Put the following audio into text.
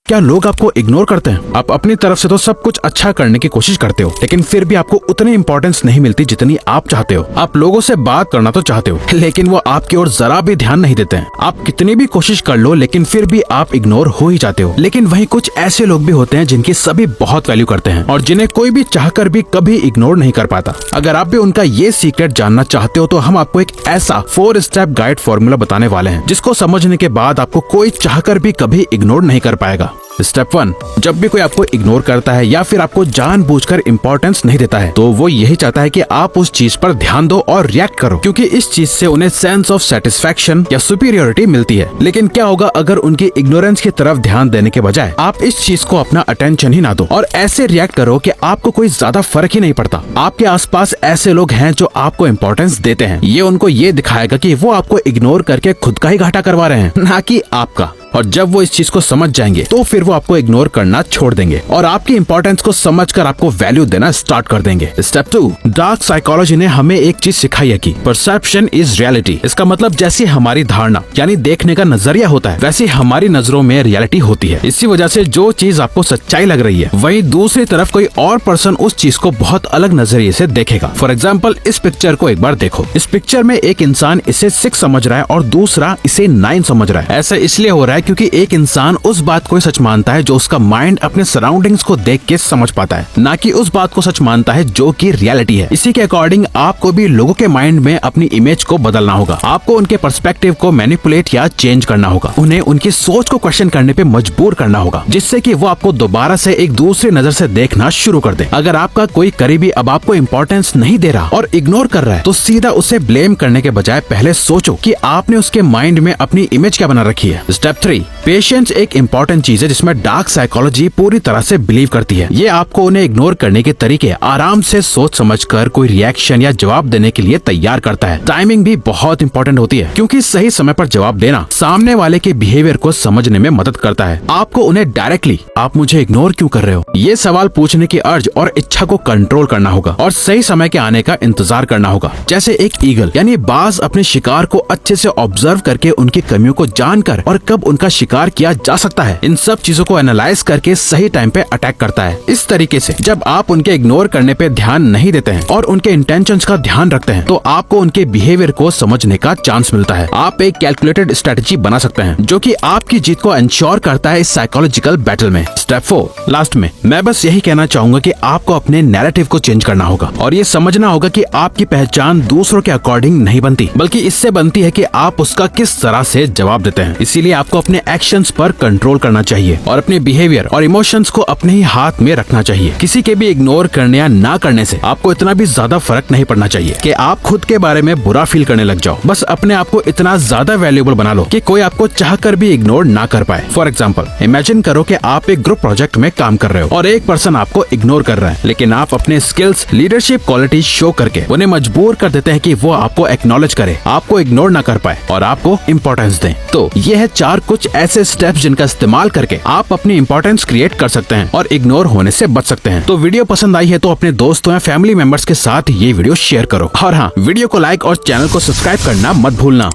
क्या लोग आपको इग्नोर करते हैं? आप अपनी तरफ से तो सब कुछ अच्छा करने की कोशिश करते हो, लेकिन फिर भी आपको उतनी इंपॉर्टेंस नहीं मिलती जितनी आप चाहते हो। आप लोगों से बात करना तो चाहते हो, लेकिन वो आपकी ओर जरा भी ध्यान नहीं देते हैं। आप कितनी भी कोशिश कर लो, लेकिन फिर भी आप इग्नोर हो ही जाते हो। लेकिन वहीं कुछ ऐसे लोग भी होते हैं जिनकी सभी बहुत वैल्यू करते हैं और जिन्हें कोई भी चाहकर भी कभी इग्नोर नहीं कर पाता। अगर आप भी उनका ये सीक्रेट जानना चाहते हो तो हम आपको एक ऐसा 4 स्टेप गाइड फॉर्मूला बताने वाले हैं जिसको समझने के बाद आपको कोई चाहकर भी कभी इग्नोर नहीं कर पाएगा। स्टेप 1, जब भी कोई आपको इग्नोर करता है या फिर आपको जानबूझकर इंपॉर्टेंस नहीं देता है, तो वो यही चाहता है कि आप उस चीज पर ध्यान दो और रिएक्ट करो, क्योंकि इस चीज से उन्हें सेंस ऑफ सेटिस्फैक्शन या सुपीरियोरिटी मिलती है। लेकिन क्या होगा अगर उनकी इग्नोरेंस की तरफ ध्यान देने के बजाय आप इस चीज को अपना अटेंशन ही ना दो और ऐसे रिएक्ट करो कि आपको कोई ज्यादा फर्क ही नहीं पड़ता। आपके आसपास ऐसे लोग हैं जो आपको इम्पोर्टेंस देते हैं। ये उनको ये दिखाएगा कि वो आपको इग्नोर करके खुद का ही घाटा करवा रहे हैं, ना कि आपका। और जब वो इस चीज को समझ जाएंगे तो फिर वो आपको इग्नोर करना छोड़ देंगे और आपकी इंपॉर्टेंस को समझकर आपको वैल्यू देना स्टार्ट कर देंगे। स्टेप 2, डार्क साइकोलॉजी ने हमें एक चीज सिखाई है कि परसेप्शन इज रियलिटी। इसका मतलब जैसी हमारी धारणा यानी देखने का नजरिया होता है, वैसी हमारी नजरों में रियलिटी होती है। इसी वजह से जो चीज आपको सच्चाई लग रही है, वहीं दूसरी तरफ कोई और पर्सन उस चीज को बहुत अलग नजरिए से देखेगा। फॉर एग्जाम्पल, इस पिक्चर को एक बार देखो। इस पिक्चर में एक इंसान इसे 6 समझ रहा है और दूसरा इसे 9 समझ रहा है। ऐसा इसलिए हो रहा है क्योंकि एक इंसान उस बात को सच मानता है जो उसका माइंड अपने सराउंडिंग्स को देख के समझ पाता है, ना कि उस बात को सच मानता है जो कि रियलिटी है। इसी के अकॉर्डिंग आपको भी लोगों के माइंड में अपनी इमेज को बदलना होगा। आपको उनके पर्सपेक्टिव को मैनिपुलेट या चेंज करना होगा। उन्हें उनकी सोच को क्वेश्चन करने पे मजबूर करना होगा, जिससे कि वो आपको दोबारा से एक दूसरी नजर से देखना शुरू कर दे। अगर आपका कोई करीबी अब आपको इम्पोर्टेंस नहीं दे रहा और इग्नोर कर रहा है, तो सीधा उसे ब्लेम करने के बजाय पहले सोचो कि आपने उसके माइंड में अपनी इमेज क्या बना रखी है। स्टेप 3, पेशेंस एक इम्पोर्टेंट चीज है जिसमें डार्क साइकोलॉजी पूरी तरह से बिलीव करती है। ये आपको उन्हें इग्नोर करने के तरीके आराम से सोच समझकर कोई रिएक्शन या जवाब देने के लिए तैयार करता है। टाइमिंग भी बहुत इंपॉर्टेंट होती है, क्योंकि सही समय पर जवाब देना सामने वाले के बिहेवियर को समझने में मदद करता है। आपको उन्हें डायरेक्टली आप मुझे इग्नोर क्यों कर रहे हो ये सवाल पूछने की अर्ज और इच्छा को कंट्रोल करना होगा और सही समय के आने का इंतजार करना होगा। जैसे एक ईगल यानी बाज अपने शिकार को अच्छे से ऑब्जर्व करके उनकी कमियों को जानकर और कब उनका शिकार किया जा सकता है, इन सब चीजों को एनालाइज करके सही टाइम पे अटैक करता है। इस तरीके से जब आप उनके इग्नोर करने पे ध्यान नहीं देते हैं और उनके इंटेंशंस का ध्यान रखते हैं, तो आपको उनके बिहेवियर को समझने का चांस मिलता है। आप एक कैलकुलेटेड स्ट्रेटजी बना सकते हैं जो कि आपकी जीत को इंश्योर करता है इस साइकोलॉजिकल बैटल में। स्टेप 4, लास्ट में मैं बस यही कहना चाहूंगा कि आपको अपने नैरेटिव को चेंज करना होगा और ये समझना होगा कि आपकी पहचान दूसरों के अकॉर्डिंग नहीं बनती, बल्कि इससे बनती है कि आप उसका किस तरह से जवाब देते हैं। इसीलिए आपको अपने एक्शंस पर कंट्रोल करना चाहिए और अपने बिहेवियर और इमोशंस को अपने ही हाथ में रखना चाहिए। किसी के भी इग्नोर करने या ना करने से आपको इतना भी ज्यादा फर्क नहीं पड़ना चाहिए कि आप खुद के बारे में बुरा फील करने लग जाओ। बस अपने आप को इतना ज्यादा वैल्यूएबल बना लो कि कोई आपको चाहकर भी इग्नोर ना कर पाए। फॉर एग्जाम्पल, इमेजिन करो कि आप एक ग्रुप प्रोजेक्ट में काम कर रहे हो और एक पर्सन आपको इग्नोर कर रहा है, लेकिन आप अपने स्किल्स, लीडरशिप क्वालिटी शो करके उन्हें मजबूर कर देते हैं कि वो आपको एक्नॉलेज करे, आपको इग्नोर ना कर पाए और आपको इम्पोर्टेंस दें। तो ये है 4 कुछ ऐसे स्टेप्स जिनका इस्तेमाल करके आप अपनी इंपॉर्टेंस क्रिएट कर सकते हैं और इग्नोर होने से बच सकते हैं। तो वीडियो पसंद आई है तो अपने दोस्तों या फैमिली मेंबर्स के साथ ये वीडियो शेयर करो और हाँ, वीडियो को लाइक और चैनल को सब्सक्राइब करना मत भूलना।